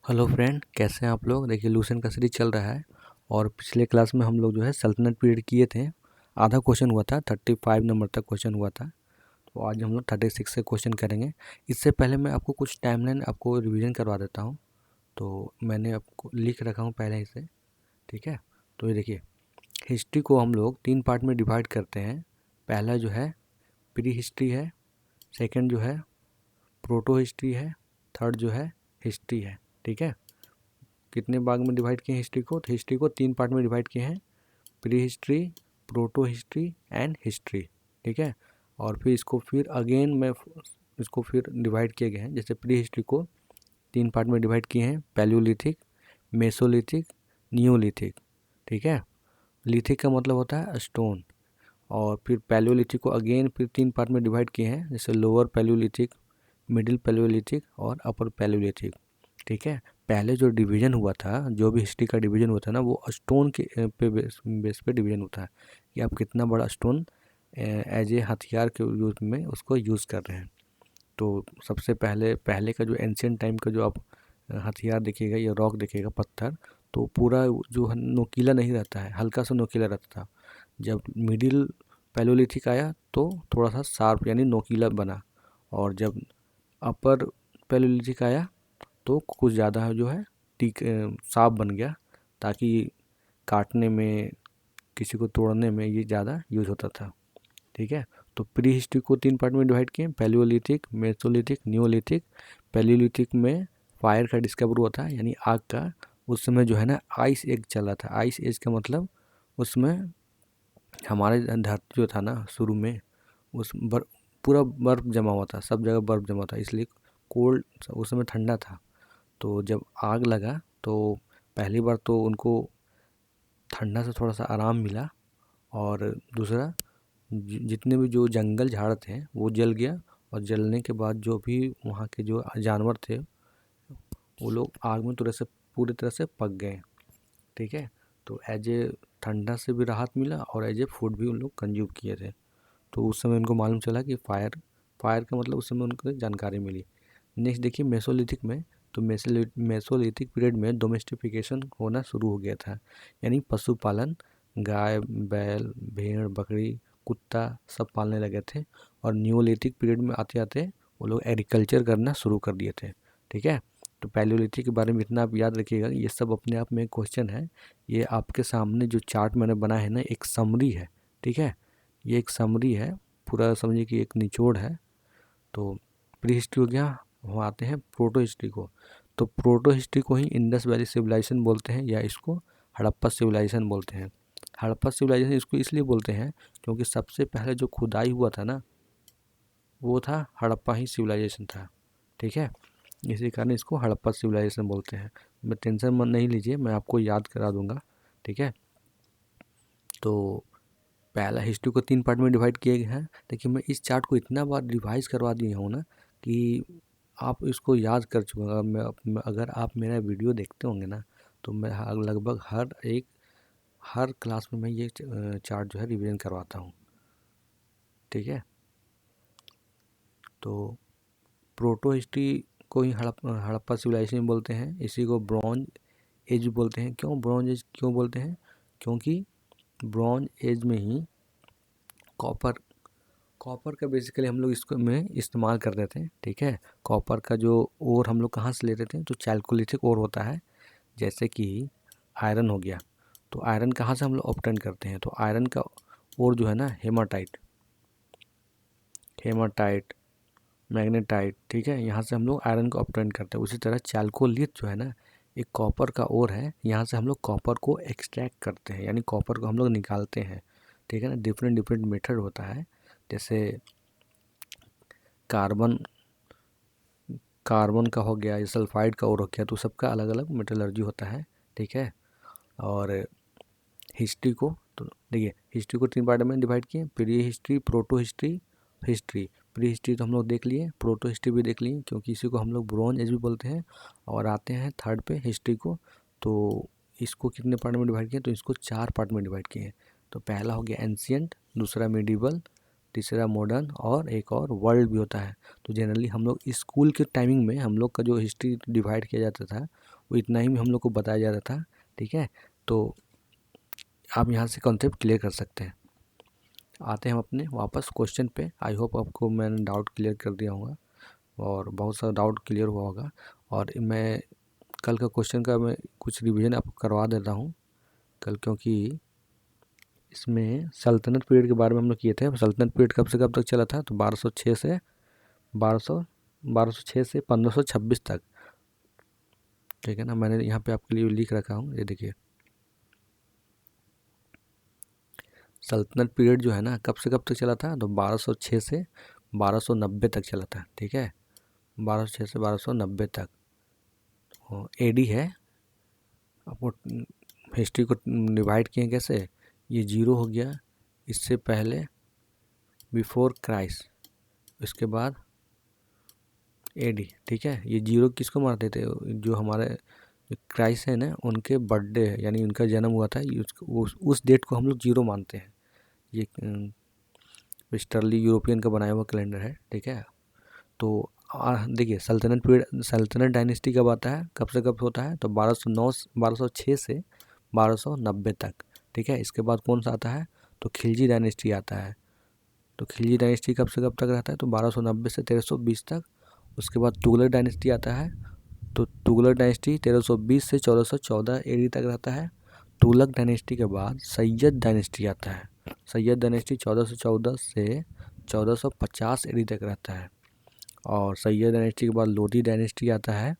Hello friend, कैसे हैं आप लोग। देखिए लूसेंट का सीरीज चल रहा है और पिछले क्लास में हम लोग जो है सल्तनत पीरियड किए थे। आधा क्वेश्चन हुआ था, 35 नंबर तक क्वेश्चन हुआ था। तो आज हम लोग 36 से क्वेश्चन करेंगे। इससे पहले मैं आपको कुछ टाइमलाइन आपको रिवीजन करवा देता हूँ। तो मैंने आपको लिख रखा हूँ पहले ही से, ठीक है। तो ये देखिए, हिस्ट्री को हम लोग 3 पार्ट में डिवाइड करते हैं। पहला जो है प्री हिस्ट्री है, सेकेंड जो है प्रोटो हिस्ट्री है, थर्ड जो है हिस्ट्री है, ठीक है। कितने भाग में डिवाइड किए हैं हिस्ट्री को? तो हिस्ट्री को 3 पार्ट में डिवाइड किए हैं, pre history, proto history and history, ठीक है। और फिर इसको फिर अगेन मैं इसको फिर डिवाइड किए गए हैं। जैसे प्री हिस्ट्री को 3 पार्ट में डिवाइड किए हैं, पैलियोलिथिक, मेसोलिथिक, नियोलिथिक, ठीक है। लिथिक का मतलब होता है स्टोन। और फिर पैलियोलिथिक को अगेन फिर 3 पार्ट में डिवाइड किए हैं, जैसे लोअर पैलियोलिथिक, मिडिल पैलियोलिथिक और अपर पैलियोलिथिक, ठीक है। पहले जो डिवीज़न हुआ था, जो भी हिस्ट्री का डिवीज़न हुआ था ना, वो स्टोन के पे बेस पे डिवीज़न होता है कि आप कितना बड़ा स्टोन एज ए हथियार के रूप में उसको यूज़ कर रहे हैं। तो सबसे पहले पहले का जो एंशियंट टाइम का जो आप हथियार देखिएगा या रॉक देखिएगा, पत्थर, तो पूरा जो है नोकीला नहीं रहता है, हल्का सा नोकीला रहता था। जब मिडिल पैलियोलिथिक आया तो थोड़ा सा शार्प यानी नोकीला बना, और जब अपर पैलियोलिथिक आया तो कुछ ज़्यादा जो है टीक साफ बन गया, ताकि काटने में, किसी को तोड़ने में ये ज़्यादा यूज होता था, ठीक है। तो प्री हिस्ट्री को 3 पार्ट में डिवाइड किए, पैलियोलिथिक, मेसोलिथिक, नियोलिथिक। पैलियोलिथिक में फायर का डिस्कवर हुआ था, यानी आग का। उस समय जो है ना आइस एज चला था। आइस एज का मतलब उसमें हमारे धरती जो था ना शुरू में, उस पूरा बर्फ़ जमा हुआ था, सब जगह बर्फ़ जमा था, इसलिए कोल्ड, उस समय ठंडा था। तो जब आग लगा तो पहली बार तो उनको ठंडा से थोड़ा सा आराम मिला, और दूसरा जितने भी जो जंगल झाड़ थे वो जल गया, और जलने के बाद जो भी वहाँ के जो जानवर थे वो लोग आग में पूरी तरह से पक गए, ठीक है। तो एज ए ठंडा से भी राहत मिला और एज ए फूड भी उन लोग कंज्यूम किए थे। तो उस समय उनको मालूम चला कि फायर फायर का मतलब उस समय उनको जानकारी मिली। नेक्स्ट देखिए मेसोलिथिक में, तो मेसोलिथिक पीरियड में डोमेस्टिफिकेशन होना शुरू हो गया था, यानी पशुपालन, गाय, बैल, भेड़, बकरी, कुत्ता सब पालने लगे थे। और न्यूलिथिक पीरियड में आते आते वो लोग एग्रीकल्चर करना शुरू कर दिए थे, ठीक है। तो पैलियोलिथिक के बारे में इतना आप याद रखिएगा, ये सब अपने आप में क्वेश्चन है। ये आपके सामने जो चार्ट मैंने बनाया है ना, एक समरी है, ठीक है। ये एक समरी है, पूरा समझिए कि एक निचोड़ है। तो प्री हिस्ट्री हो गया, हम आते हैं प्रोटो हिस्ट्री को। तो प्रोटो हिस्ट्री को ही इंडस वैली सिविलाइजेशन बोलते हैं, या इसको हड़प्पा सिविलाइजेशन बोलते हैं। हड़प्पा सिविलाइजेशन इसको इसलिए बोलते हैं क्योंकि सबसे पहले जो खुदाई हुआ था ना, वो था हड़प्पा ही सिविलाइजेशन था, ठीक है। इसी कारण इसको हड़प्पा सिविलाइजेशन बोलते हैं। मैं टेंशन मत नहीं लीजिए, मैं आपको याद करा दूंगा, ठीक है। तो पहला हिस्ट्री को 3 पार्ट में डिवाइड किए गए हैं। देखिए मैं इस चार्ट को इतना बार रिवाइज करवा दिया हूँ ना कि आप इसको याद कर चुके हैं। अगर आप मेरा वीडियो देखते होंगे ना, तो मैं लगभग हर क्लास में मैं ये चार्ट जो है रिवीजन करवाता हूँ, ठीक है। तो प्रोटो हिस्ट्री को ही हड़प्पा सिविलाइजेशन बोलते हैं। इसी को ब्रॉन्ज एज बोलते हैं। क्यों ब्रॉन्ज एज क्यों बोलते हैं? क्योंकि ब्रॉन्ज एज में ही कॉपर कॉपर का बेसिकली हम लोग इसको में इस्तेमाल करते थे, ठीक है। कॉपर का जो ओर हम लोग कहाँ से लेते थे, तो चैल्कोलिथिक ओर होता है। जैसे कि आयरन हो गया, तो आयरन कहाँ से हम लोग ऑब्टेन करते हैं, तो आयरन का ओर जो है ना हेमाटाइट, मैग्नेटाइट, ठीक है, यहाँ से हम लोग आयरन को ऑब्टेन करते हैं। उसी तरह चैल्कोलिथ जो है ना, एक कॉपर का ओर है, यहाँ से हम लोग कॉपर को एक्सट्रैक्ट करते हैं, यानी कॉपर को हम लोग निकालते हैं, ठीक है ना। डिफरेंट डिफरेंट मेथड होता है। जैसे कार्बन कार्बन का हो गया, या सल्फाइड का और हो गया, तो सबका अलग अलग मेटलर्जी होता है, ठीक है। और हिस्ट्री को, तो देखिए हिस्ट्री को 3 पार्ट में डिवाइड किए, pre history, proto history, history. Pre history तो हम लोग देख लिए, प्रोटो हिस्ट्री भी देख लिए, क्योंकि इसी को हम लोग ब्रॉन्ज एज भी बोलते हैं। और आते हैं थर्ड पे हिस्ट्री को, तो इसको कितने पार्ट में डिवाइड किए, तो इसको 4 पार्ट में डिवाइड किए। तो पहला हो गया एंशियंट, दूसरा मिडिवल, तीसरा मॉडर्न और एक और वर्ल्ड भी होता है। तो जनरली हम लोग स्कूल के टाइमिंग में हम लोग का जो हिस्ट्री डिवाइड किया जाता था वो इतना ही हम लोग को बताया जाता था। ठीक है, तो आप यहाँ से कॉन्सेप्ट क्लियर कर सकते हैं। आते हैं हम अपने वापस क्वेश्चन पे। आई होप आपको मैंने डाउट क्लियर कर दिया होगा और बहुत सारा डाउट क्लियर हुआ होगा। और मैं कल का क्वेश्चन का मैं कुछ रिवीजन आपको करवा देता हूँ कल, क्योंकि इसमें सल्तनत पीरियड के बारे में हम लोग किए थे। सल्तनत पीरियड कब से कब तक चला था, तो 1206 से 1526 तक। ठीक है ना, मैंने यहाँ पे आपके लिए लिख रखा हूँ, ये देखिए। सल्तनत पीरियड जो है ना कब से कब तक चला था, तो 1206 से 1290 तक चला था। ठीक है, 1206 से 1290 तक एडी है। आपको हिस्ट्री को डिवाइड किए कैसे, ये जीरो हो गया, इससे पहले बिफोर क्राइस्ट, इसके बाद एडी। ठीक है, ये जीरो किसको मारते थे, जो हमारे क्राइस्ट है ना उनके बर्थडे है, यानी उनका जन्म हुआ था, उस डेट को हम लोग जीरो मानते हैं। ये वेस्टर्ली यूरोपियन का बनाया हुआ कैलेंडर है। ठीक है, तो देखिए सल्तनत डायनेस्टी कब आता है, कब से कब होता है, तो 1206 से 1290 तक। ठीक है, इसके बाद कौन सा आता है, तो खिलजी डायनेस्टी आता है। तो खिलजी डायनेस्टी कब से कब तक रहता है, तो 1290 से 1320 तक। उसके बाद तुगलक डायनेस्टी आता है, तो तुगलक डायनेस्टी 1320 से 1414 एडी तक रहता है। तुगलक डायनेस्टी के बाद सैयद डायनेस्टी आता है। सैयद डायनेस्टी 1414 से 1450 एडी तक रहता है। और सैयद डायनेस्टी के बाद लोधी डायनेस्टी आता है।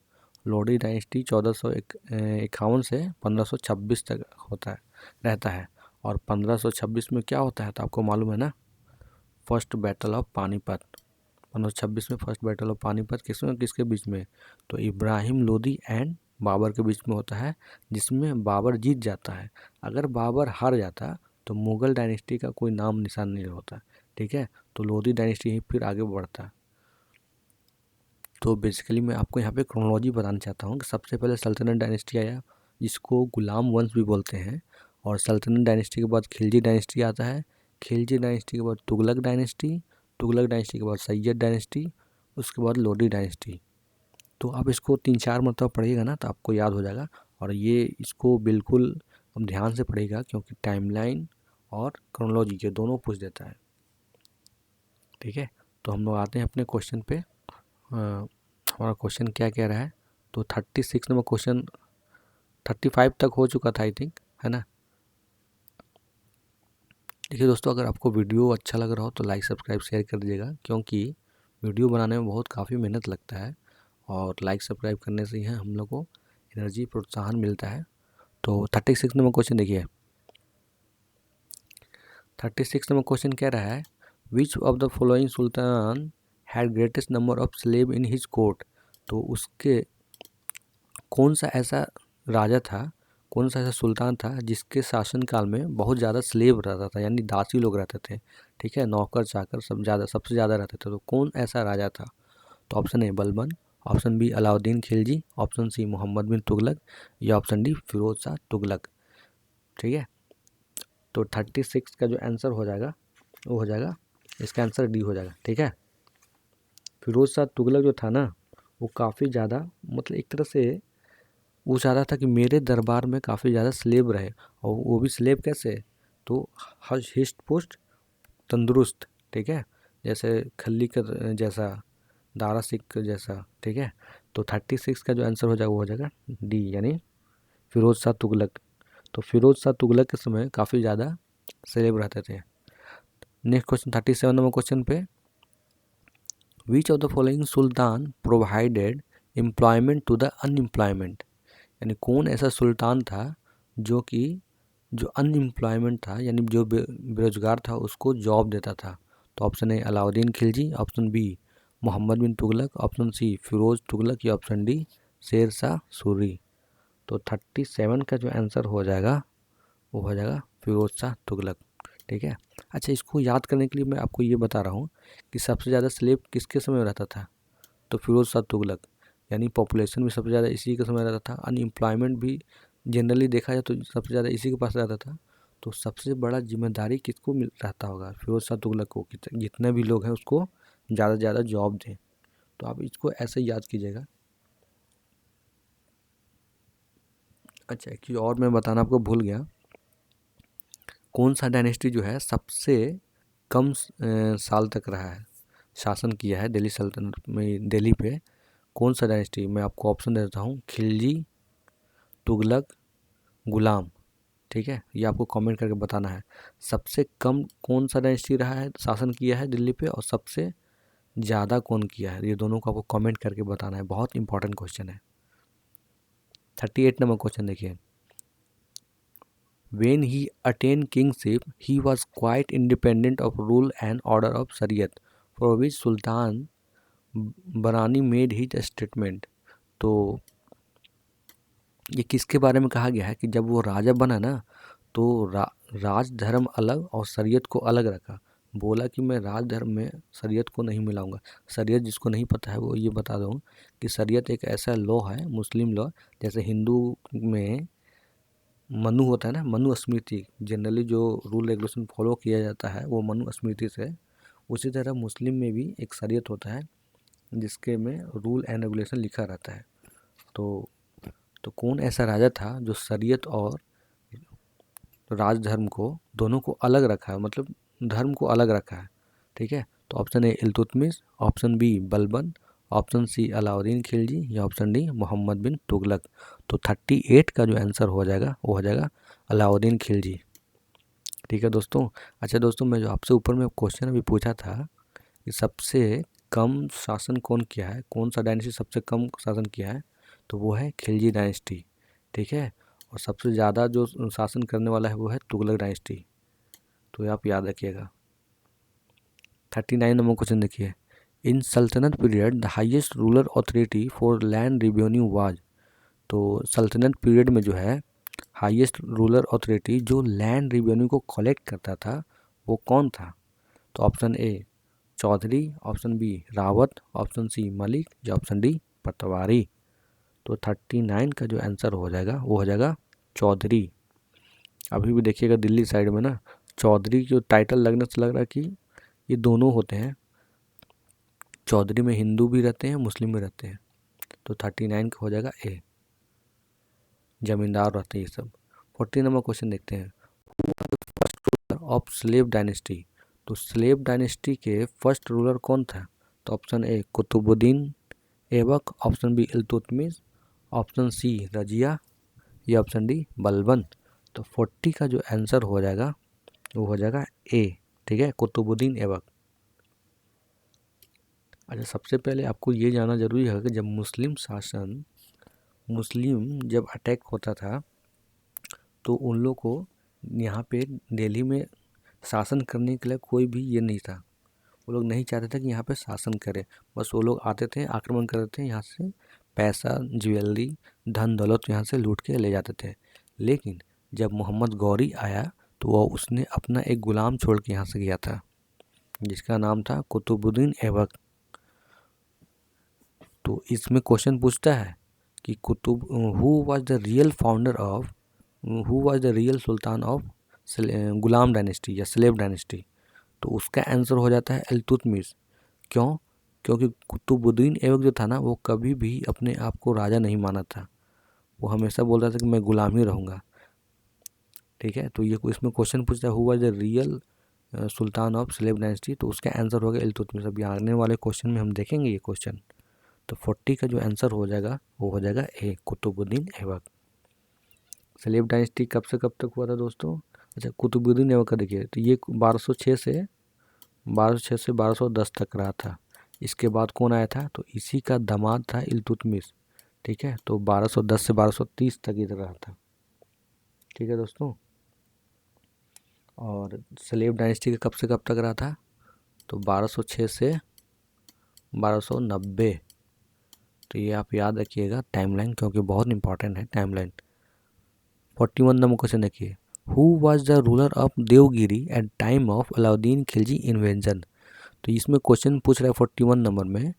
लोधी डायनेस्टी 1451 से 1526 तक होता है, रहता है। और 1526 में क्या होता है, तो आपको मालूम है ना, फर्स्ट बैटल ऑफ पानीपत। 1526 में फर्स्ट बैटल ऑफ पानीपत किसके बीच में, तो इब्राहिम लोदी एंड बाबर के बीच में होता है, जिसमें बाबर जीत जाता है। अगर बाबर हार जाता तो मुग़ल डायनेस्टी का कोई नाम निशान नहीं होता। ठीक है, तो लोधी डायनेस्टी ही फिर आगे बढ़ता। तो बेसिकली मैं आपको यहाँ पे क्रोनोलॉजी बताना चाहता हूँ कि सबसे पहले सल्तनत डायनेस्टी आया, जिसको गुलाम वंश भी बोलते हैं। और सल्तनत डायनेस्टी के बाद खिलजी डायनेस्टी आता है। खिलजी डायनेस्टी के बाद तुगलक डायनेस्टी। तुगलक डायनेस्टी के बाद सैयद डायनेस्टी। उसके बाद लोधी डायनेस्टी। तो आप इसको 3-4 मरतबा पढ़िएगा ना तो आपको याद हो जाएगा। और ये इसको बिल्कुल हम ध्यान से पढ़िएगा, क्योंकि टाइमलाइन और क्रोनोलॉजी ये दोनों पूछ देता है। ठीक है, तो हम लोग आते हैं अपने क्वेश्चन पे। हमारा क्वेश्चन क्या कह रहा है, तो 36 नंबर क्वेश्चन 35 तक हो चुका था आई थिंक, है ना। देखिए दोस्तों, अगर आपको वीडियो अच्छा लग रहा हो तो लाइक सब्सक्राइब शेयर कर दीजिएगा, क्योंकि वीडियो बनाने में बहुत काफ़ी मेहनत लगता है और लाइक सब्सक्राइब करने से ही हम लोग को एनर्जी प्रोत्साहन मिलता है। तो 36 नंबर क्वेश्चन देखिए। 36 नंबर क्वेश्चन कह रहा है, विच of the following Sultan had greatest number of slave in his court. तो उसके कौन सा ऐसा राजा था, कौन सा ऐसा सुल्तान था जिसके शासनकाल में बहुत ज़्यादा स्लेव रहता था, यानी दासी लोग रहते थे। ठीक है, नौकर चाकर सबसे ज़्यादा रहते थे। तो कौन ऐसा राजा था, तो option A Balban, option B Alauddin Khilji, option C Mohammad bin Tughlaq, या ऑप्शन डी फिरोज शाह तुगलक। ठीक है, तो 36 का जो आंसर हो जाएगा वो हो जाएगा, इसका आंसर डी हो जाएगा। ठीक है, फिरोज शाह तुगलक जो था ना वो काफ़ी ज़्यादा, मतलब एक तरह से वो चाहता था कि मेरे दरबार में काफ़ी ज़्यादा स्लेब रहे, और वो भी स्लेब कैसे, तो हिस्ट पुस्ट तंदुरुस्त। ठीक है, जैसे खल्ली का जैसा, दारा सिख जैसा। ठीक है, तो 36 का जो आंसर हो जाएगा वो हो जाएगा डी, यानी फिरोज शाह तुगलक। तो फिरोज शाह तुगलक के समय काफ़ी ज़्यादा स्लेब रहते थे। नेक्स्ट क्वेश्चन 37 नंबर क्वेश्चन पे, which of the following sultan provided employment to the unemployment. यानी कौन ऐसा सुल्तान था जो अनएम्प्लॉयमेंट था, यानी जो बेरोजगार था उसको जॉब देता था। तो option A Alauddin Khilji, option B Mohammad bin Tughlaq, option C Firoz Tughlaq, या ऑप्शन डी शेर शाह सूरी। तो 37 का जो आंसर हो जाएगा वो हो जाएगा फिरोज शाह तुगलक। ठीक है, अच्छा इसको याद करने के लिए मैं आपको ये बता रहा हूँ कि सबसे ज़्यादा स्लेब किसके समय में रहता था, तो फिरोज शाह तुगलक, यानी पॉपुलेशन भी सबसे ज़्यादा इसी के समय रहता था। अनएम्प्लॉयमेंट भी जनरली देखा जाए तो सबसे ज़्यादा इसी के पास रहता था, तो सबसे बड़ा जिम्मेदारी किसको मिल रहता होगा, फिरोज शाह तुगलक को, जितने भी लोग हैं उसको ज़्यादा से ज़्यादा जॉब दें। तो आप इसको ऐसे याद कीजिएगा। अच्छा, एक चीज़ और मैं बताना आपको भूल गया, कौन सा डायनेस्टी जो है सबसे कम साल तक रहा है, शासन किया है दिल्ली सल्तनत में, दिल्ली पे कौन सा डायनेस्टी। मैं आपको ऑप्शन दे देता हूँ, खिलजी, तुगलक, गुलाम। ठीक है, ये आपको कमेंट करके बताना है सबसे कम कौन सा डायनेस्टी रहा है, शासन किया है दिल्ली पे, और सबसे ज़्यादा कौन किया है। ये दोनों को आपको कमेंट करके बताना है, बहुत इंपॉर्टेंट क्वेश्चन है। 38 नंबर क्वेश्चन देखिए, When he attained kingship, he was quite independent of rule and order of Shariat, for which Sultan Barani made his statement। तो ये किसके बारे में कहा गया है कि जब वो राजा बना ना, तो राज धर्म अलग और शरीयत को अलग रखा। बोला कि मैं राज धर्म में शरीयत को नहीं मिलाऊंगा। शरीयत जिसको नहीं पता है वो ये बता दूँ कि शरीयत एक ऐसा लॉ है, मुस्लिम लॉ, जैसे हिंदू में मनु होता है ना, मनु स्मृति, जनरली जो रूल रेगुलेशन फॉलो किया जाता है वो मनु स्मृति से, उसी तरह मुस्लिम में भी एक शरीयत होता है जिसके में रूल एंड रेगुलेशन लिखा रहता है। तो कौन ऐसा राजा था जो शरीयत और राजधर्म को दोनों को अलग रखा है, मतलब धर्म को अलग रखा है। ठीक है, तो option A Iltutmish, option B Balban, option C Alauddin Khilji, या ऑप्शन डी मोहम्मद बिन तुगलक। तो 38 का जो आंसर हो जाएगा वो हो जाएगा अलाउद्दीन खिलजी। ठीक है दोस्तों। अच्छा दोस्तों, मैं जो आपसे ऊपर में क्वेश्चन अभी पूछा था कि सबसे कम शासन कौन किया है, कौन सा डायनेस्टी सबसे कम शासन किया है, तो वो है खिलजी डायनेस्टी। ठीक है, और सबसे ज़्यादा जो शासन करने वाला है वो है तुगलक डायनेस्टी। तो ये आप याद रखिएगा। 39 नंबर क्वेश्चन देखिए, in sultanate period the highest ruler authority for land revenue was. तो सल्तनत पीरियड में जो है हाईएस्ट रूलर अथॉरिटी जो लैंड रिवेन्यू को कलेक्ट करता था वो कौन था। तो option A Chaudhary, option B Rawat, option C Malik, या ऑप्शन डी पटवारी। तो 39 का जो आंसर हो जाएगा वो हो जाएगा चौधरी। अभी भी देखिएगा दिल्ली साइड में ना चौधरी जो टाइटल लगने से लग रहा है कि ये दोनों होते हैं, चौधरी में हिंदू भी रहते हैं मुस्लिम भी रहते हैं। तो 39 का हो जाएगा ए, जमींदार रहते हैं ये सब। 40 नंबर क्वेश्चन देखते हैं, first ruler of slave dynasty. तो स्लेव डायनेस्टी के फर्स्ट रूलर कौन था। तो option A Qutubuddin Aibak, option B Iltutmish, option C Razia, या ऑप्शन डी बलबन। तो 40 का जो आंसर हो जाएगा वो हो जाएगा ए। ठीक है, कुतुबुद्दीन ऐबक। अच्छा, सबसे पहले आपको ये जानना जरूरी है कि जब मुस्लिम जब अटैक होता था तो उन लोग को यहाँ पे दिल्ली में शासन करने के लिए कोई भी ये नहीं था। वो लोग नहीं चाहते थे कि यहाँ पे शासन करे, बस वो लोग आते थे, आक्रमण करते थे, यहाँ से पैसा, ज्वेलरी, धन दौलत यहाँ से लूट के ले जाते थे। लेकिन जब मोहम्मद गौरी आया तो वो उसने अपना एक गुलाम छोड़ के यहाँ से गया था जिसका नाम था कुतुबुद्दीन ऐबक। तो इसमें क्वेश्चन पूछता है कि who was the real founder of, who was the real Sultan of Ghulam dynasty या स्लेव डायनेस्टी। तो उसका आंसर हो जाता है इल्तुतमिश। क्यों, क्योंकि कुतुबुद्दीन ऐबक जो था ना वो कभी भी अपने आप को राजा नहीं माना था, वो हमेशा बोलता था कि मैं गुलाम ही रहूँगा। ठीक है, तो ये इसमें क्वेश्चन पूछता है who was the real Sultan of slave dynasty, तो उसका आंसर होगा इल्तुतमिश। अभी आने वाले क्वेश्चन में हम देखेंगे ये क्वेश्चन। तो 40 का जो आंसर हो जाएगा वो हो जाएगा ए, कुतुबुद्दीन ऐबक। स्लेव डायनेस्टी कब से कब तक हुआ था दोस्तों। अच्छा, कुतुबुद्दीन ऐबक का देखिए, तो ये 1206 से 1210 तक रहा था। इसके बाद कौन आया था, तो इसी का दामाद था इल्तुतमिश। ठीक है, तो 1210 से 1230 तक इधर रहा था। ठीक है दोस्तों, और स्लेव डायनेस्टी का कब से कब तक रहा था, तो 1206 से 1290। तो ये आप याद रखिएगा टाइमलाइन, क्योंकि बहुत इंपॉर्टेंट है टाइमलाइन। 41 नंबर क्वेश्चन देखिए, who was the ruler of Devagiri at time of Alauddin Khilji invasion. तो इसमें क्वेश्चन पूछ रहा है 41 नंबर में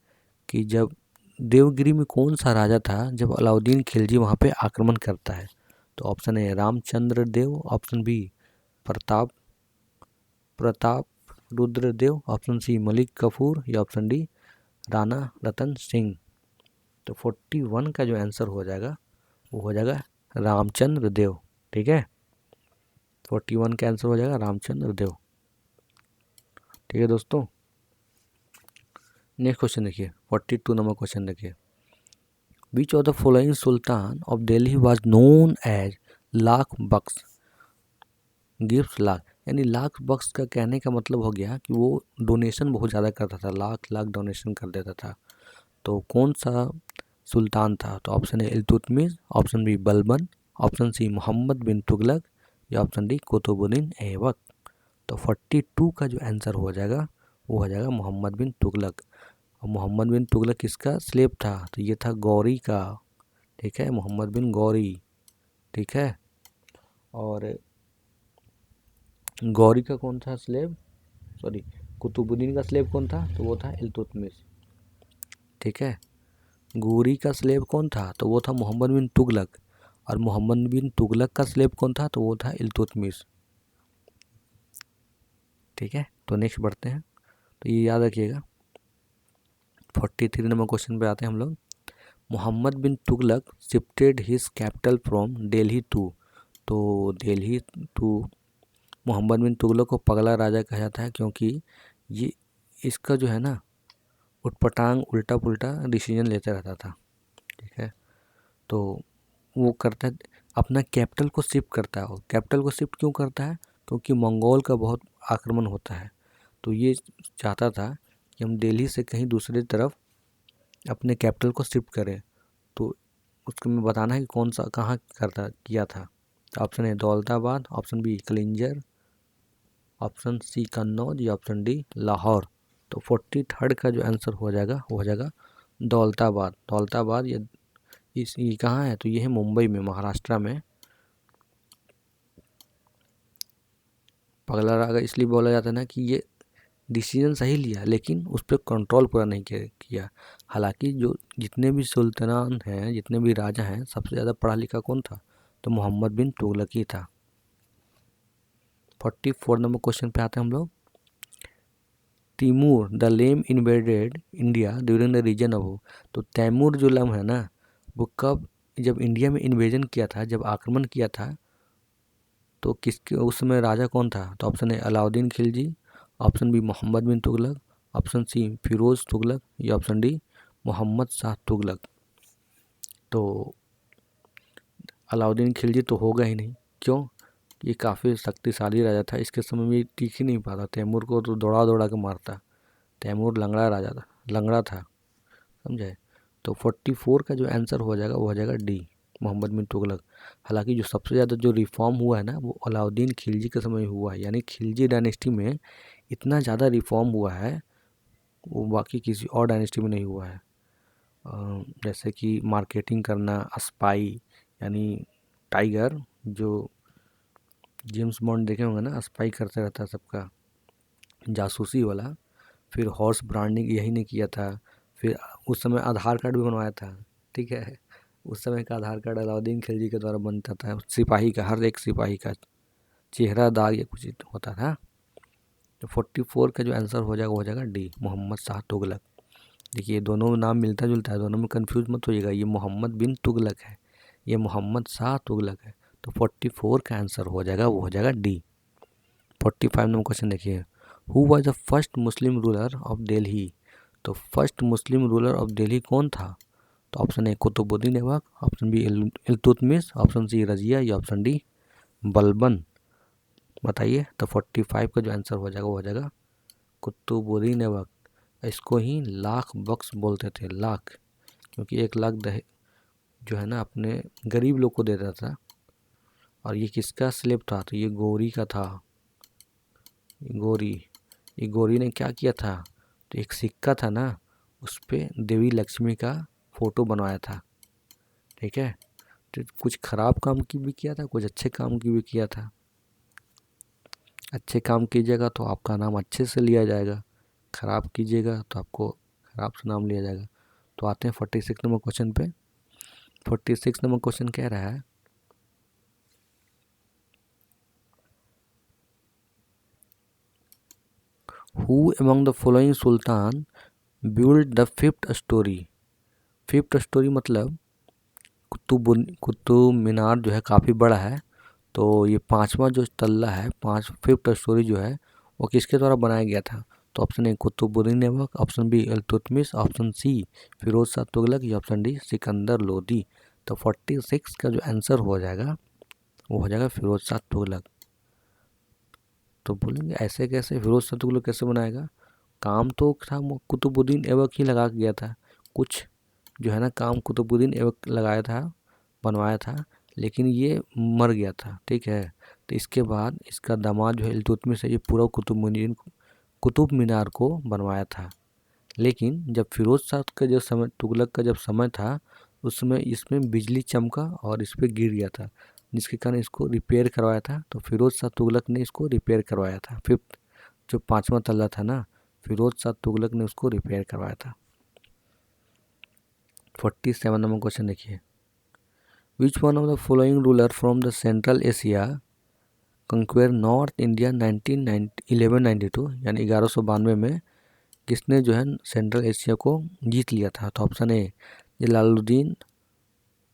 कि जब देवगिरी में कौन सा राजा था जब अलाउद्दीन खिलजी वहाँ पे आक्रमण करता है। तो option A Ramchandra Dev, option B Pratap Pratap Rudradev, option C Malik Kafur या ऑप्शन डी राणा रतन सिंह। तो 41 का जो आंसर हो जाएगा वो हो जाएगा रामचंद्र देव। ठीक है, 41 का आंसर हो जाएगा रामचंद्र देव। ठीक है दोस्तों, नेक्स्ट क्वेश्चन देखिए, 42 नंबर क्वेश्चन देखिए। Which of the following sultan of Delhi was known as Lakh Bakhsh gift lakh. यानी लाख बख्श का कहने का मतलब हो गया कि वो डोनेशन बहुत ज़्यादा करता था, लाख लाख डोनेशन कर देता था। तो कौन सा सुल्तान था? तो option A Iltutmish, option B Balban, option C Mohammad bin Tughlaq या ऑप्शन डी कुतुबुद्दीन ऐबक। तो 42 का जो आंसर हो जाएगा वो हो जाएगा मोहम्मद बिन तुगलक। और मोहम्मद बिन तुगलक किसका स्लेब था? तो ये था गौरी का। ठीक है, मोहम्मद बिन गौरी। ठीक है, और गौरी का कौन था स्लेब? सॉरी, कुतुबुद्दीन का स्लेब कौन था? तो वो था इल्तुतमिश। ठीक है, गौरी का स्लेब कौन था? तो वो था मोहम्मद बिन तुगलक। और मोहम्मद बिन तुगलक का स्लेब कौन था? तो वो था इल्तुतमिश। ठीक है, तो नेक्स्ट बढ़ते हैं। तो ये याद रखिएगा। 43 नंबर क्वेश्चन पे आते हैं हम लोग। Mohammad bin Tughlaq shifted his capital from Delhi to. तो दिल्ली टू, मोहम्मद बिन तुगलक को पगला राजा कहा जाता है क्योंकि ये इसका जो है ना उटपटांग उल्टा पुल्टा डिसीजन लेते रहता था। ठीक है, तो वो करता है अपना कैपिटल को शिफ्ट करता है। और कैपिटल को शिफ्ट क्यों करता है? क्योंकि मंगोल का बहुत आक्रमण होता है। तो ये चाहता था कि हम दिल्ली से कहीं दूसरी तरफ अपने कैपिटल को शिफ्ट करें। तो उसको मैं बताना है कि कौन सा कहाँ करता किया था। तो option A Daulatabad, option B Kalinjar, option C Kannauj या ऑप्शन डी लाहौर। तो 43 का जो आंसर हो जाएगा वो हो जाएगा दौलताबाद। दौलताबाद ये कहाँ है? तो ये है मुंबई में, महाराष्ट्र में। पगला राजा इसलिए बोला जाता है ना कि ये डिसीजन सही लिया लेकिन उस पर कंट्रोल पूरा नहीं किया। हालांकि जो जितने भी सुल्तान हैं, जितने भी राजा हैं, सबसे ज़्यादा पढ़ा लिखा कौन था? तो मोहम्मद बिन तुगलक ही था। 44 नंबर क्वेश्चन पे आते हैं हम लोग। Timur the lame invaded India during the reign of. तो तैमूर जो लम है ना, वो कब जब इंडिया में इन्वेजन किया था, जब आक्रमण किया था, तो किसके उस समय राजा कौन था? तो option A Alauddin Khilji, option B Mohammad bin Tughlaq, option C Firoz Tughlaq या ऑप्शन डी मोहम्मद शाह तुगलक। तो अलाउद्दीन खिलजी तो होगा ही नहीं। क्यों? ये काफ़ी शक्तिशाली राजा था, इसके समय में टिक ही नहीं पाता। तैमूर को तो दौड़ा दौड़ा के मारता। तैमूर लंगड़ा राजा था, लंगड़ा था, समझे। तो 44 का जो आंसर हो जाएगा वो हो जाएगा डी मोहम्मद बिन तुगलक। हालांकि जो सबसे ज़्यादा जो रिफॉर्म हुआ है ना वो अलाउद्दीन खिलजी के समय हुआ है। यानी खिलजी डायनेस्टी में इतना ज़्यादा रिफॉर्म हुआ है वो बाकी किसी और डायनेस्टी में नहीं हुआ है। जैसे कि मार्केटिंग करना, स्पाई यानी टाइगर, जो जेम्स बॉन्ड देखे होंगे ना, स्पाई करते रहता है सबका, जासूसी वाला। फिर हॉर्स ब्रांडिंग यही ने किया था। फिर उस समय आधार कार्ड भी बनवाया था। ठीक है, उस समय का आधार कार्ड अलाउद्दीन खिलजी के द्वारा बनता था। सिपाही का, हर एक सिपाही का चेहरा दाग या कुछ होता था। तो 44 का जो आंसर हो जाएगा वो हो जाएगा डी मोहम्मद शाह तुगलक। देखिए दोनों में नाम मिलता जुलता है, दोनों में कंफ्यूज मत होइएगा। ये मोहम्मद बिन तुगलक है, ये मोहम्मद शाह तुगलक है। तो 44 का आंसर हो जाएगा वो हो जाएगा डी। 45 नंबर क्वेश्चन देखिए। Who was the first Muslim ruler of Delhi. तो first Muslim ruler of Delhi कौन था? तो option A Qutubuddin Aibak, option B Iltutmish, option C Razia या ऑप्शन डी बलबन। बताइए। तो 45 का जो आंसर हो जाएगा वो हो जाएगा कुतुबुद्दीन ऐबक। इसको ही लाख बख्श बोलते थे, लाख, क्योंकि 1 लाख जो है ना अपने गरीब लोग को देता था। और ये किसका स्लेब था? तो ये गौरी का था। ये गौरी ने क्या किया था? तो एक सिक्का था ना, उस पर देवी लक्ष्मी का फोटो बनवाया था। ठीक है, तो कुछ खराब काम की भी किया था, कुछ अच्छे काम की भी किया था। अच्छे काम कीजिएगा तो आपका नाम अच्छे से लिया जाएगा, खराब कीजिएगा तो आपको खराब से नाम लिया जाएगा। तो आते हैं 46 नंबर क्वेश्चन पे। 46 नंबर क्वेश्चन कह रहा है who among the following Sultan build the fifth story. Fifth story मतलब कुतुब मीनार जो है काफ़ी बड़ा है, तो ये पांचवा जो तल्ला है, फिफ्थ स्टोरी जो है वो किसके द्वारा बनाया गया था। तो option A Qutubuddin Aibak, option B Iltutmish, option C Firoz Shah Tughlaq या ऑप्शन डी सिकंदर लोदी। तो 46 का जो आंसर हो जाएगा वो हो जाएगा फिरोज शाह तुगलक। तो बोलेंगे ऐसे कैसे, फिरोज शाह तुगलक कैसे बनाएगा, काम तो था कुतुबुद्दीन ऐबक ही लगा गया था, कुछ जो है ना काम कुतुबुद्दीन ऐबक लगाया था, बनवाया था, लेकिन ये मर गया था, ठीक है। तो इसके बाद इसका दामाद जो है इल्तुतमिश है, ये पूरा कुतुब मीनार को बनवाया था। लेकिन जब फिरोज शाह का जो समय, तुगलक का जब समय था, उस समय इसमें बिजली चमका और इस पर गिर गया था, जिसके कारण इसको रिपेयर करवाया था। तो फिरोज शाह तुगलक ने इसको रिपेयर करवाया था। फिफ्थ जो पांचवा तल्ला था ना, फिरोज शाह तुगलक ने उसको रिपेयर करवाया था। 47 नंबर क्वेश्चन देखिए, which one of the following ruler from the Central Asia conquer North India 1192, यानी 1192 में किसने जो है सेंट्रल एशिया को जीत लिया था। तो option A Jalaluddin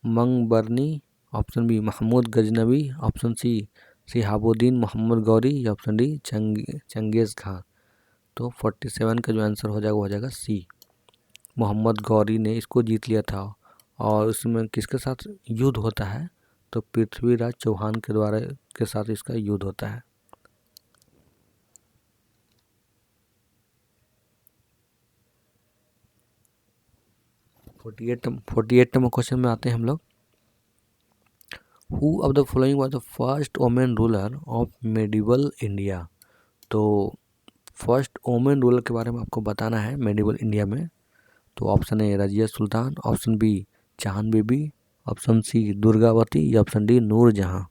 Mangbarni, option B Mahmud Ghaznavi, option C Shihabuddin Mohammad Ghori या ऑप्शन डी चंगेज़ खान। तो 47 का जो आंसर हो जाएगा वो हो जाएगा सी, मोहम्मद गौरी ने इसको जीत लिया था। और इसमें किसके साथ युद्ध होता है, तो पृथ्वीराज चौहान के साथ इसका युद्ध होता है। 48 नंबर क्वेश्चन में आते हैं हम लोग, who of the following was the first women ruler of medieval India. तो फर्स्ट वोमेन रूलर के बारे में आपको बताना है मेडिवल इंडिया में। तो option A Razia Sultan, option B Chand Bibi, option C Durgavati या ऑप्शन डी नूरजहां।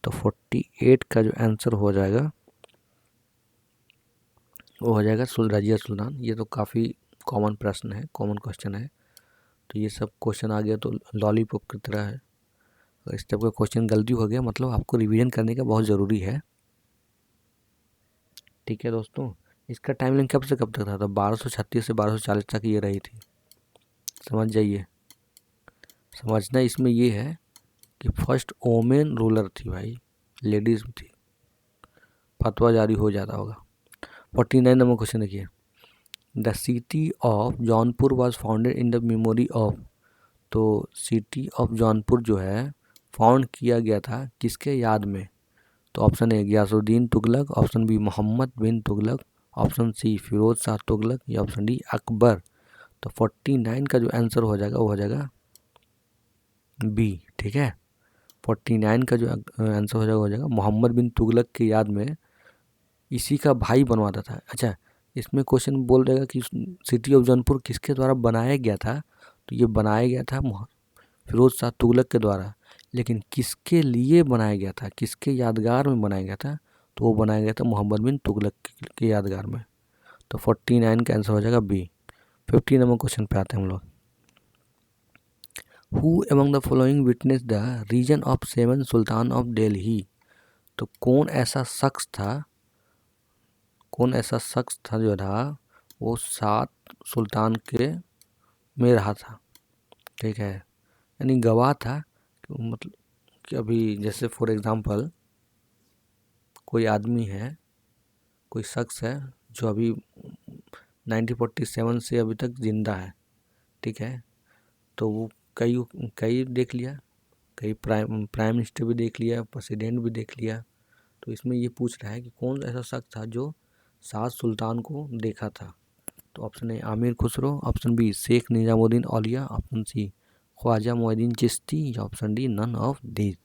तो 48 का जो आंसर हो जाएगा वो हो जाएगा रजिया सुल्तान। ये तो काफ़ी कॉमन प्रश्न है, कॉमन क्वेश्चन है, तो ये सब क्वेश्चन आ गया तो लॉलीपॉप की तरह है। अगर इस टाइप का क्वेश्चन गलती हो गया मतलब आपको रिवीजन करने का बहुत ज़रूरी है, ठीक है दोस्तों। इसका टाइम लाइन कब से कब तक था, तो 1236 से 1240 तक ये रही थी, समझ जाइए। समझना इसमें ये है कि फर्स्ट वोमेन रूलर थी भाई, लेडीज थी, फतवा जारी हो जाता होगा। 49 नंबर क्वेश्चन देखिए, the city of Jaunpur was founded in the memory of. तो सिटी ऑफ जौनपुर जो है फाउंड किया गया था किसके याद में। तो option A Ghiyasuddin Tughlaq, option B Mohammad bin Tughlaq, option C Firoz Shah Tughlaq या ऑप्शन डी अकबर। तो 49 का जो आंसर हो जाएगा वो हो जाएगा बी, ठीक है। 49 का जो आंसर हो जाएगा मोहम्मद बिन तुगलक की याद में इसी का भाई बनवाता था। अच्छा, इसमें क्वेश्चन बोल रहेगा कि सिटी ऑफ जौनपुर किसके द्वारा बनाया गया था। तो ये बनाया गया था फिरोज शाह तुगलक के द्वारा, लेकिन किसके लिए बनाया गया था, किसके यादगार में बनाया गया था, तो वो बनाया गया था मोहम्मद बिन तुगलक के यादगार में। तो 49 का आंसर हो जाएगा बी। 50 नंबर क्वेश्चन पे आते हैं हम लोग, who among the following witness the reign of 7 sultan of Delhi. तो कौन ऐसा शख्स था जो था वो 7 सुल्तान के में रहा था, ठीक है, यानी गवाह था। मतलब कि अभी जैसे फॉर एग्जांपल कोई आदमी है, कोई शख्स है जो अभी 1947 से अभी तक ज़िंदा है, ठीक है, तो वो कई देख लिया, कई प्राइम मिनिस्टर भी देख लिया, प्रेसिडेंट भी देख लिया। तो इसमें ये पूछ रहा है कि कौन ऐसा शख्स था जो 7 सुल्तान को देखा था। तो option A Amir Khusro, option B Sheikh Nizamuddin Auliya, option C Khwaja Moinuddin Chishti या option D none of these.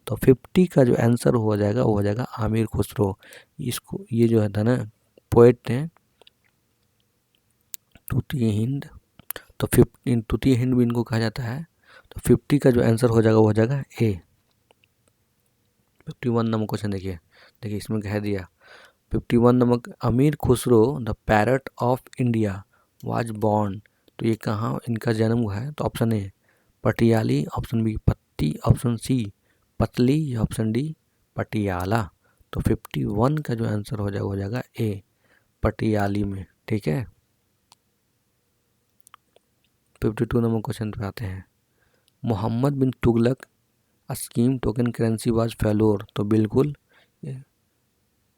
तो 50 का जो आंसर हो जाएगा वो हो जाएगा आमिर खुसरो। इसको ये जो है था ना पोएट थे, तूतिए हिंद, तो तूतिए हिंद भी इनको कहा जाता है। तो 50 का जो आंसर हो जाएगा वो हो जाएगा ए। 51 नंबर क्वेश्चन देखिए इसमें कह दिया 51 number, Amir Khusro the parrot of India was born. तो ये कहाँ इनका जन्म हुआ है। तो option A Patiyali, option B Patti, option C Patli या ऑप्शन डी पटियाला। तो 51 का जो आंसर हो जाएगा ए पटियाली में, ठीक है। 52 नंबर क्वेश्चन पे आते हैं। Mohammad bin Tughlaq scheme token currency was failure, तो बिल्कुल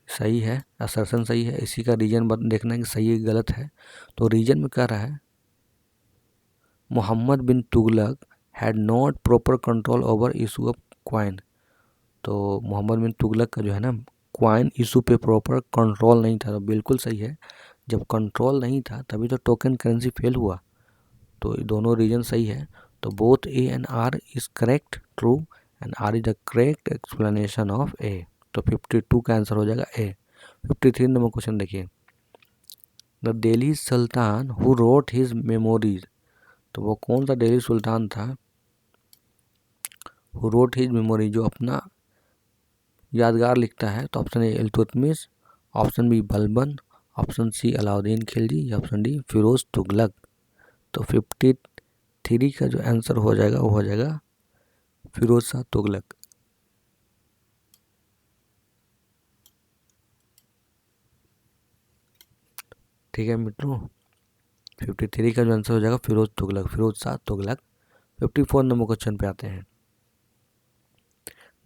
सही है, असर्शन सही है। इसी का रीजन देखना है कि सही है गलत है। तो रीजन में कह रहा है Mohammad bin Tughlaq had not proper control over issue of coin. तो मोहम्मद बिन तुगलक का जो है ना क्वाइन इशू पे प्रॉपर कंट्रोल नहीं था, तो बिल्कुल सही है। जब कंट्रोल नहीं था तभी तो टोकन करेंसी फेल हुआ। तो दोनों रीजन सही है। तो both A and R is correct, true, and R is the correct explanation of A. तो 52 का आंसर हो जाएगा ए। 53 नंबर क्वेश्चन देखिए। The Delhi sultan who wrote his memories, तो वो कौन सा दिल्ली सुल्तान था हु रोट हिज मेमोरी, जो अपना यादगार लिखता है। तो option A Iltutmish, option B Balban, option C Alauddin Khilji, या ऑप्शन डी फिरोज तुगलक। तो 53 का जो आंसर हो जाएगा वो हो जाएगा फिरोज शाह तुगलक। ठीक है मित्रों, 53 का जो आंसर हो जाएगा फिरोज तुगलक, फिरोज शाह तुगलक। 54 नंबर क्वेश्चन पे आते हैं।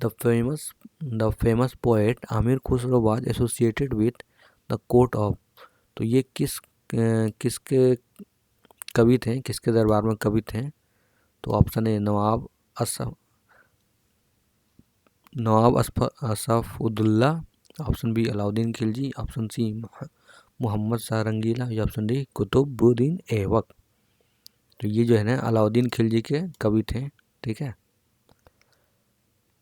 The famous poet Aamir Khusro was associated with the court of, तो ये किसके कवि थे, किसके दरबार में कवि थे। तो option A Nawab Ashfaquddaula, option B Alauddin Khilji, option C Mohammad Shah Rangila, या ऑप्शन डी कुतुबुद्दीन ऐबक। तो ये जो है ना अलाउद्दीन खिलजी के कवि थे, ठीक है।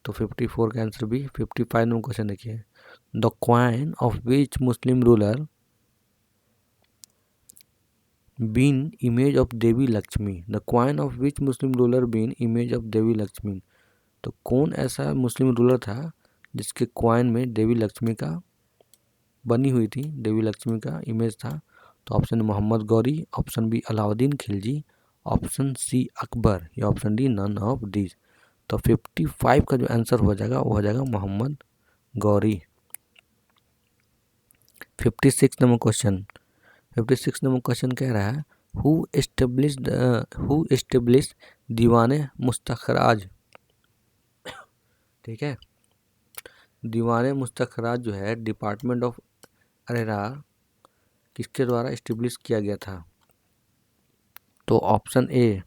तो 54 का आंसर भी। 55 नंबर क्वेश्चन देखिए। The coin of which Muslim ruler been image of Devi Lakshmi, the coin of which Muslim ruler been image of Devi Lakshmi, तो कौन ऐसा मुस्लिम रूलर था जिसके क्वाइन में देवी लक्ष्मी का बनी हुई थी, देवी लक्ष्मी का इमेज था। तो option Mohammad Ghori, option B Alauddin Khilji, option C Akbar, या option D none of these. तो 55 का जो आंसर हो जाएगा वो हो जाएगा Mohammad Ghori. 56 number question. 56 number question कह रहा है हु एस्टेब्लिश दीवाने मुस्तखराज, ठीक है। दीवाने मुस्तखराज जो है डिपार्टमेंट ऑफ अरेरा किसके द्वारा एस्टेब्लिश किया गया था। तो option A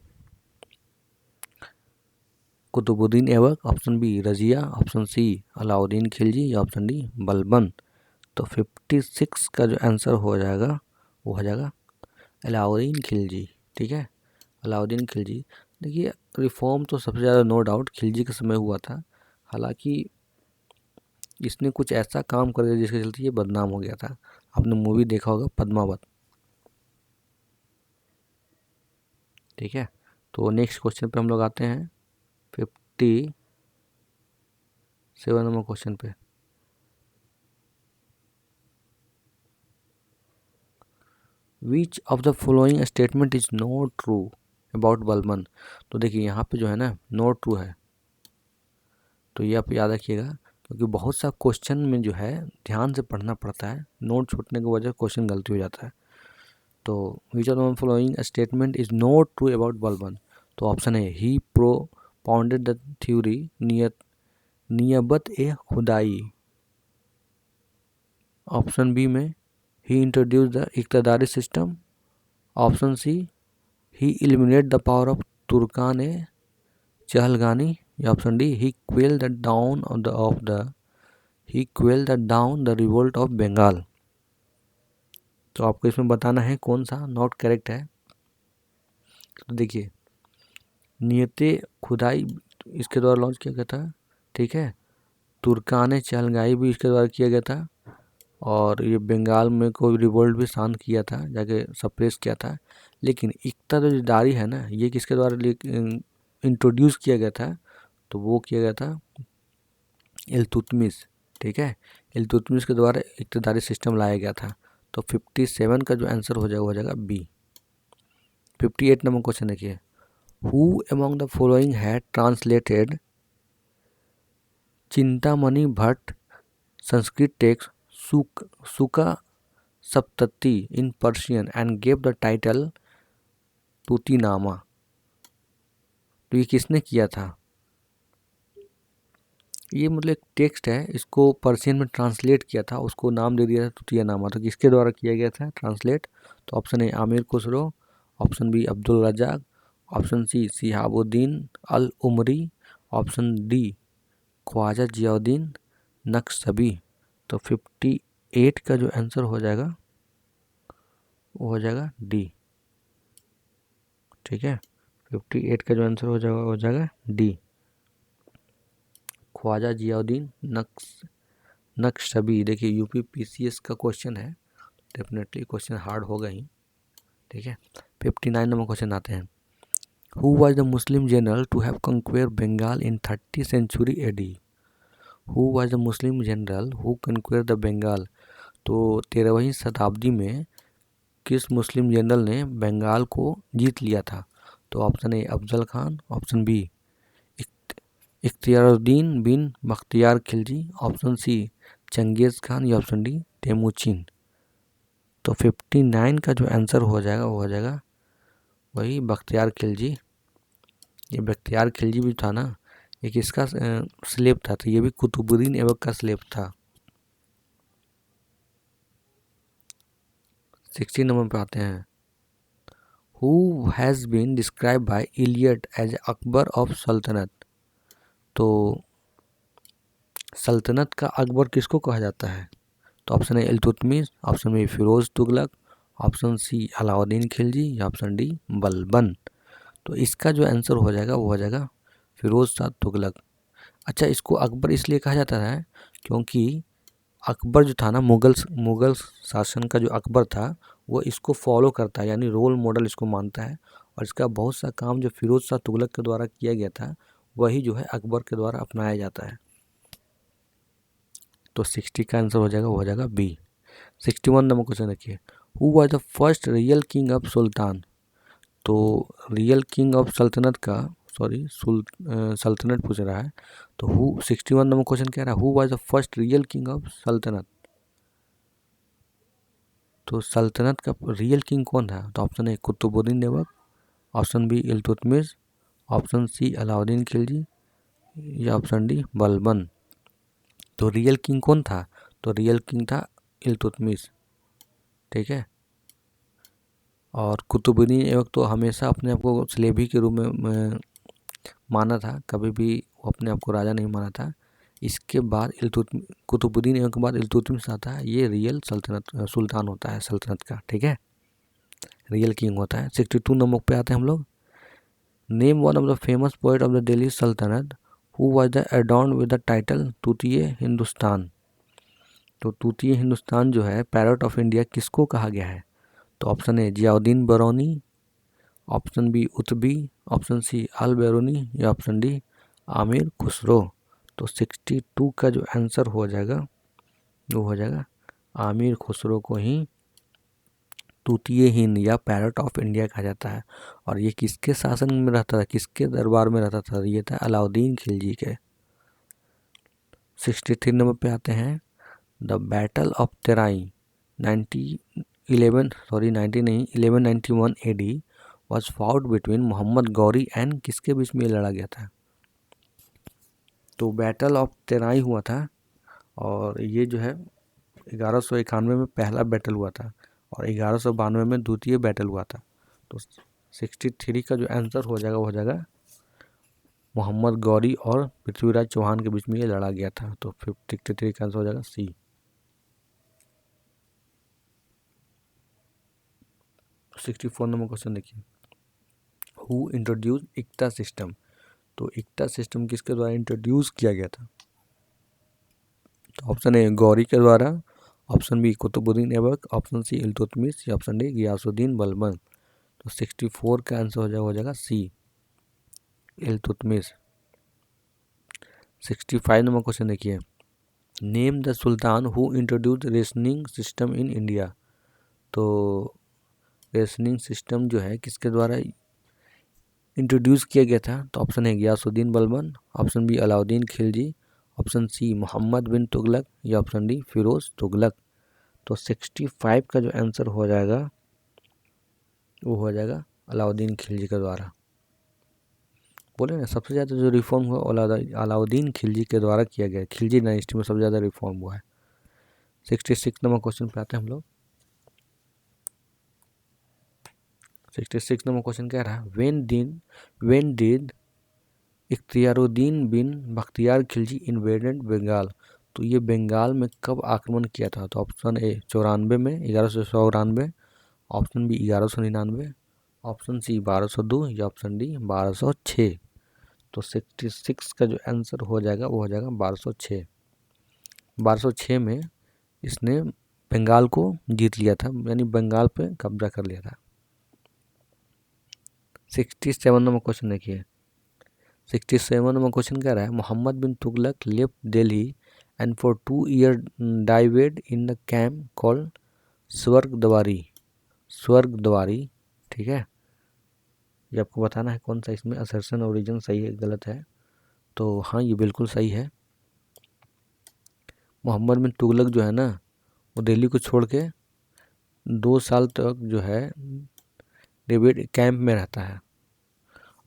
Qutubuddin Aibak, option B Razia, option C Alauddin Khilji, या ऑप्शन डी बलबन। तो 56 का जो आंसर हो जाएगा वो हो जाएगा अलाउद्दीन खिलजी, ठीक है। अलाउद्दीन खिलजी। देखिए रिफॉर्म तो सबसे ज़्यादा नो डाउट खिलजी के समय हुआ था, हालांकि इसने कुछ ऐसा काम कर दिया जिसके चलते ये बदनाम हो गया था। आपने मूवी देखा होगा पद्मावत, ठीक है। तो नेक्स्ट क्वेश्चन पे हम लोग आते हैं 57 नंबर क्वेश्चन पे। Which of the following statement is not true about Balban, तो देखिए यहाँ पे जो है ना नॉट ट्रू है, तो ये आप याद रखिएगा, क्योंकि बहुत सा क्वेश्चन में जो है ध्यान से पढ़ना पड़ता है, नोट छूटने की वजह क्वेश्चन गलती हो जाता है। तो which of the following statement is not true about Balban, तो ऑप्शन है he propounded the theory Niyabat e Khudai, option B में he introduced the Iqtadari system, option C he eliminate the power of Turkan e Chahalgani, या option D he quell the down the revolt of Bengal. तो आपको इसमें बताना है कौन सा नॉट करेक्ट है। तो देखिए नियते खुदाई इसके द्वारा लॉन्च किया गया था, ठीक है। तुर्कान चहलगाई भी इसके द्वारा किया गया था, और ये बंगाल में कोई रिवोल्ट भी शांत किया था, जाके सप्रेस किया था। लेकिन इक्तदारी है ना, ये किसके द्वारा इंट्रोड्यूस किया गया था, तो वो किया गया था इल्तुतमिश, ठीक है। इल्तुतमिश के द्वारा इक्तदारी सिस्टम लाया गया था। तो 57 का जो आंसर हो जाएगा बी। 58 नंबर क्वेश्चन देखिए। Who among the following had translated Chintamani Bhatt Sanskrit text Suka Saptati in Persian and gave the title Tutinama. तो ये किसने किया था? ये मतलब एक टेक्स्ट है, इसको पर्शियन में ट्रांसलेट किया था, उसको नाम दे दिया था तुतीनामा। तो किसके द्वारा किया गया था ट्रांसलेट? तो option A Amir Khusro, option B Abdul Razzaq, option C Shihabuddin al Umari, option D Khwaja Ziauddin Nakhshabi. तो 58 का जो आंसर हो जाएगा वो हो जाएगा डी। ठीक है, 58 का जो आंसर हो जाएगा डी, ख्वाजा जियाउद्दीन नक्शबी। देखिए यूपी पीसीएस का क्वेश्चन है, डेफिनेटली क्वेश्चन हार्ड होगा ही। ठीक है, 59 नंबर क्वेश्चन आते हैं। Who was the Muslim general to have conquer Bengal in 30 century AD? Who was the Muslim general who conquer the Bengal? तो 13वीं शताब्दी में किस मुस्लिम जनरल ने बंगाल को जीत लिया था? तो option A Afzal Khan, option B Ikhtiyaruddin bin Bakhtiyar Khilji, option C Genghis Khan, या ऑप्शन डी तेमुचिन। तो 59 का जो आंसर हो जाएगा वो हो जाएगा वही बख्तियार खिलजी। ये बख्तियार खिलजी भी था ना, ये किसका स्लेब था? तो ये भी कुतुबुद्दीन ऐबक का स्लेब था। 60 नंबर पे आते हैं। Who has been describe by Elliot as Akbar of sultanate? तो सल्तनत का अकबर किसको कहा जाता है? तो option A Iltutmish, option B Firoz Tughlaq, option C Alauddin Khilji, या ऑप्शन डी बलबन। तो इसका जो आंसर हो जाएगा वो हो जाएगा फिरोज शाह तुगलक। अच्छा, इसको अकबर इसलिए कहा जाता है क्योंकि अकबर जो था ना, मुगल शासन का जो अकबर था वो इसको फॉलो करता है, यानी रोल मॉडल इसको मानता है, और इसका बहुत सा काम जो फिरोज शाह तुगलक के द्वारा किया गया था वही जो है अकबर के द्वारा अपनाया जाता है। तो 60 का आंसर हो जाएगा वो हो जाएगा बी। 61 नंबर क्वेश्चन देखिए। Who was the first real king of sultan? तो रियल किंग ऑफ सल्तनत का सल्तनत पूछ रहा है। तो 61 नंबर क्वेश्चन कह रहा है who was the first real king of sultanate? तो सल्तनत का रियल किंग कौन था? तो option A Qutubuddin Aibak, option B Iltutmish, option C Alauddin Khilji, या ऑप्शन डी बलबन। तो रियल किंग कौन था? तो रियल किंग था इल्तुतमिश। ठीक है, और कुतुबुद्दीन ऐबक तो हमेशा अपने आप को स्लेवी के रूप में माना था, कभी भी वो अपने आप को राजा नहीं माना था। इसके बाद कुतुबुद्दीन ऐबक के बाद इल्तुतमिश आता है, ये रियल सुल्तान होता है सल्तनत का। ठीक है, रियल किंग होता है। 62 नंबर पे आते हैं हम लोग। Name one of the famous poet of the Delhi Saltanat who was the adorned with the title Tutiye Hindustan? तो तूतीय हिंदुस्तान जो है पैरट ऑफ इंडिया किसको कहा गया है? तो option A Ziauddin Barani, option B Utbi, option C Al Biruni, या ऑप्शन डी आमिर खुसरो। तो 62 का जो आंसर हो जाएगा वो हो जाएगा आमिर खुसरो को ही तूतीय हिंद या पैरट ऑफ इंडिया कहा जाता है। और ये किसके शासन में रहता था, किसके दरबार में रहता था? ये था अलाउद्दीन खिलजी के। 63 नंबर पे आते हैं। The battle of Tarain 1191 AD was fought between Mohammad Ghori and किसके बीच में लड़ा गया था? तो बैटल ऑफ तेराई हुआ था, और ये जो है 1191 में पहला बैटल हुआ था और 1192 में द्वितीय बैटल हुआ था। तो 63 का जो आंसर हो जाएगा वो हो जाएगा मोहम्मद गौरी और पृथ्वीराज चौहान के बीच में ये लड़ा गया था। तो 63 का आंसर हो जाएगा सी। 64 नंबर क्वेश्चन देखिए। Who introduce iqta system? तो इक्ता सिस्टम किसके द्वारा इंट्रोड्यूस किया गया था? तो ऑप्शन ए गौरी के द्वारा, option B Qutbuddin Aibak, option C Iltutmish, या ऑप्शन डी गियासुद्दीन बलबन। तो 64 का आंसर हो जाएगा सी इल्तुतमिश। 65 नंबर क्वेश्चन देखिए। Name the sultan who introduce rationing system in India? तो रेशनिंग सिस्टम जो है किसके द्वारा इंट्रोड्यूस किया गया था? तो ऑप्शन है Ghiyasuddin Balban, option B Alauddin Khilji, option C Mohammad bin Tughlaq, या ऑप्शन डी फिरोज तुगलक। तो 65 का जो आंसर हो जाएगा वो हो जाएगा अलाउद्दीन खिलजी के द्वारा। बोले ना सबसे ज़्यादा जो रिफॉर्म हुआ अलाउद्दीन खिलजी के द्वारा किया गया। खिलजी डायनेस्टी में सबसे ज़्यादा रिफॉर्म हुआ है। 66 नंबर क्वेश्चन पे आते हैं हम लोग। 66 नंबर क्वेश्चन कह रहा है when did Ikhtiyaruddin bin Bakhtiyar Khilji invaded Bengal. तो ये बंगाल में कब आक्रमण किया था? तो ऑप्शन ए 94 में 1194, ऑप्शन बी 1199, ऑप्शन सी 1202 या ऑप्शन डी 1206। तो 66 का जो आंसर हो जाएगा वो हो जाएगा 1206। 1206 में इसने बंगाल को जीत लिया था, यानी बंगाल पे कब्जा कर लिया था। 67 नंबर क्वेश्चन देखिए। 67 नंबर क्वेश्चन कह रहा है Mohammad bin Tughlaq left Delhi and for 2 year dived in the camp called Swargadwari. ठीक है, ये आपको बताना है कौन सा इसमें असर्शन ओरिजिन सही है गलत है। तो हाँ, ये बिल्कुल सही है। मोहम्मद बिन तुगलक जो है ना, वो दिल्ली को छोड़ के 2 साल तक जो है डेविड कैंप में रहता है।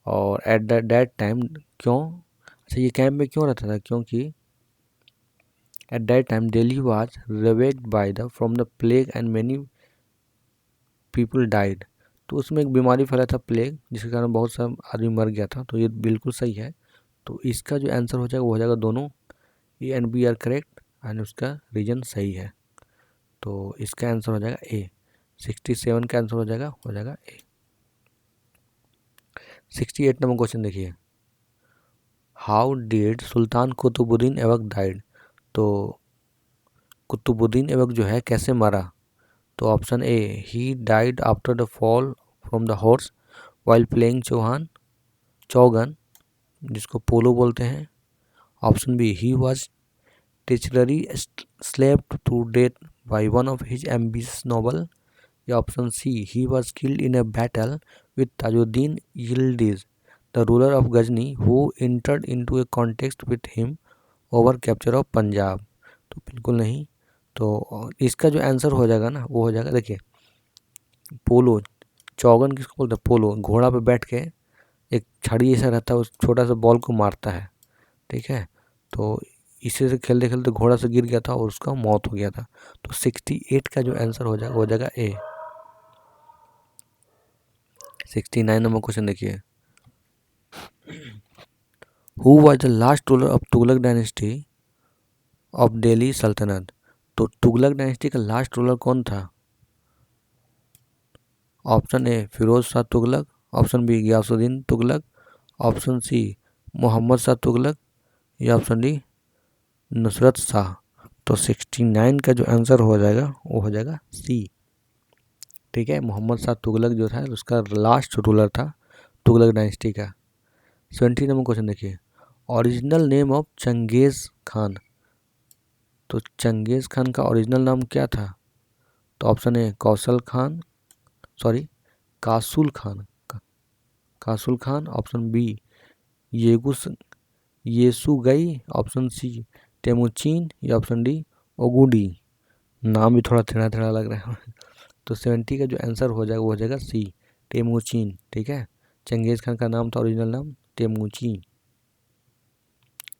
और एट दैट टाइम क्यों, अच्छा ये कैंप में क्यों रहता था? क्योंकि at that time Delhi was ravaged by the from the plague and many people died. तो उसमें एक बीमारी फैला था प्लेग, जिसके कारण बहुत सा आदमी मर गया था। तो ये बिल्कुल सही है। तो इसका जो आंसर हो जाएगा वो हो जाएगा दोनों A and B are correct and उसका रीजन सही है। तो इसका आंसर हो जाएगा ए। 67 का आंसर हो जाएगा ए। 68 नंबर क्वेश्चन देखिए। How did sultan Qutubuddin Aibak died. तो कुतुबुद्दीन ऐबक जो है कैसे मरा? तो option A he died after the fall from the horse while playing chaugan, जिसको पोलो बोलते हैं। Option B he was treacherously slapped to death by one of his ambitious noble, या option C he was killed in a battle with Tajuddin Yildiz the ruler of Ghazni who entered into A context with him over capture of Punjab. तो बिल्कुल नहीं। तो इसका जो answer हो जाएगा ना वो हो जाएगा, देखिए पोलो, चौगन किसको बोलते हैं? पोलो, घोड़ा पे बैठ के एक छड़ी ऐसा रहता है, उस छोटा सा बॉल को मारता है। ठीक है, तो इसी से खेलते खेलते घोड़ा से गिर गया था और उसका मौत हो गया था। तो 68 का जो आंसर हो जाएगा ए। 69 नंबर क्वेश्चन देखिए। Who was the last ruler of Tughlaq dynasty of Delhi sultanate. तो तुगलक डायनेस्टी का लास्ट रूलर कौन था? Option A Firoz Shah Tughlaq, option B Ghiyasuddin Tughlaq, option C Mohammad Shah Tughlaq, या ऑप्शन डी नुसरत शाह। तो 69 का जो आंसर हो जाएगा वो हो जाएगा सी। ठीक है, मोहम्मद शाह तुगलक जो था उसका लास्ट रूलर था तुगलक डायनेस्टी का। 70 नंबर क्वेश्चन देखिए। Original name of Genghis Khan. तो चंगेज़ खान का ओरिजिनल नाम क्या था? तो option A Kasul Khan, option B Yesugei, option C Temujin, या ऑप्शन डी ओगुडी। नाम भी थोड़ा टेढ़ा टेढ़ा लग रहा है। तो 70 का जो आंसर हो जाएगा वो हो जाएगा सी टेमुचिन। ठीक है, चंगेज़ खान का नाम था ओरिजिनल नाम टेमुचिन।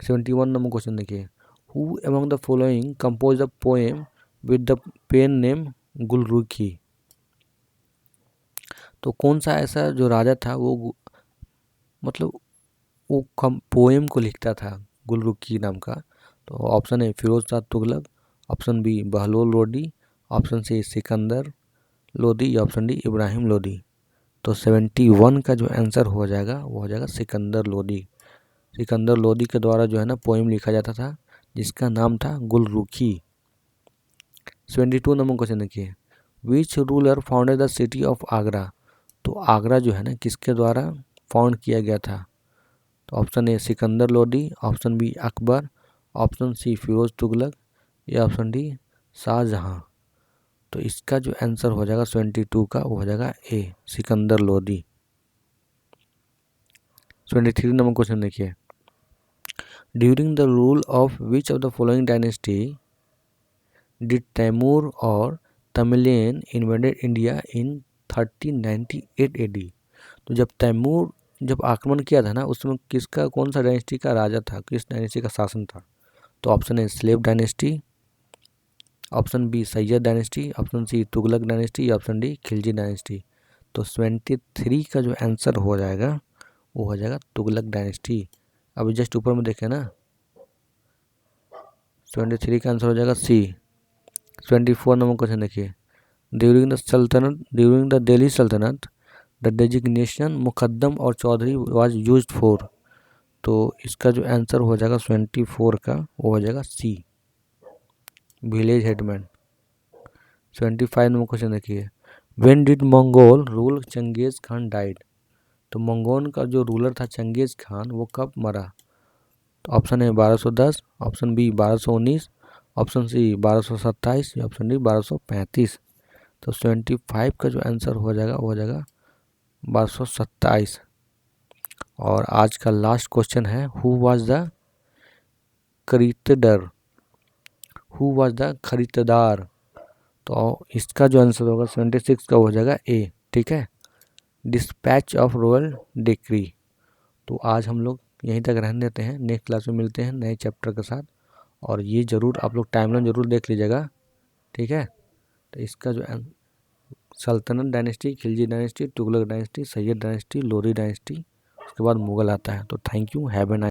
71 नंबर क्वेश्चन देखिए। Who among the following compose the poem with the pen name Gulrukhi. तो कौन सा ऐसा जो राजा था वो मतलब वो पोएम को लिखता था गुलरुखी नाम का? तो option A Firoz Shah Tughlaq, option B Bahlol Lodi, option C Sikandar Lodi, या ऑप्शन डी इब्राहिम लोदी। तो 71 का जो आंसर हो जाएगा वो हो जाएगा सिकंदर लोदी। सिकंदर लोदी के द्वारा जो है ना पोएम लिखा जाता था जिसका नाम था गुलरुखी। 72 नंबर क्वेश्चन देखिए। Which ruler founded the city of Agra. तो आगरा जो है ना किसके द्वारा फाउंड किया गया था? तो option A Sikandar Lodi, option B Akbar, option C Firoz Tughlaq, या ऑप्शन डी शाहजहां। तो इसका जो आंसर हो जाएगा 72 का वो हो जाएगा A Sikandar Lodi. 23 number question देखिए। During the rule of which of the following dynasty did Timur or Tamerlane invaded India in 1398 AD। तो जब तैमूर जब आक्रमण किया था ना, उसमें किसका कौन सा डायनेस्टी का राजा था, किस डायनेस्टी का शासन था? तो option A slave dynasty, option B Sayyid dynasty, option C Tughlaq dynasty, option D Khilji dynasty. तो 73 का जो आंसर हो जाएगा वो हो जाएगा तुगलक डायनेस्टी। अभी जस्ट ऊपर में देखें ना, 73 का आंसर हो जाएगा सी। 24 नंबर क्वेश्चन देखिए, ड्यूरिंग द दिल्ली सल्तनत द डेजिग्नेशन मुकद्दम और चौधरी वाज यूज्ड फॉर। तो इसका जो आंसर हो जाएगा 24 का वो हो जाएगा C, village headman. 25 number question देखिए, when did Mongol rule Genghis Khan died. तो मंगोल का जो रूलर था चंगेज खान वो कब मरा? तो ऑप्शन है 1210, ऑप्शन बी 1219, ऑप्शन सी 1227 या ऑप्शन डी 1235। तो 75 का जो आंसर हो जाएगा वो हो जाएगा 1227। और आज का लास्ट क्वेश्चन है, हु वाज द खरीददार, हु वाज द खरीददार। तो इसका जो आंसर होगा 76 का हो जाएगा ए, ठीक है, डिस्पैच ऑफ रॉयल डिक्री। तो आज हम लोग यहीं तक रहने देते हैं, नेक्स्ट क्लास में मिलते हैं नए चैप्टर के साथ। और ये ज़रूर आप लोग टाइमलाइन ज़रूर देख लीजिएगा, ठीक है। तो इसका जो सल्तनत dynasty, Khilji dynasty, Tughlaq dynasty, Sayyid dynasty, Lodi dynasty, उसके बाद मुगल आता है। तो thank you, have a nice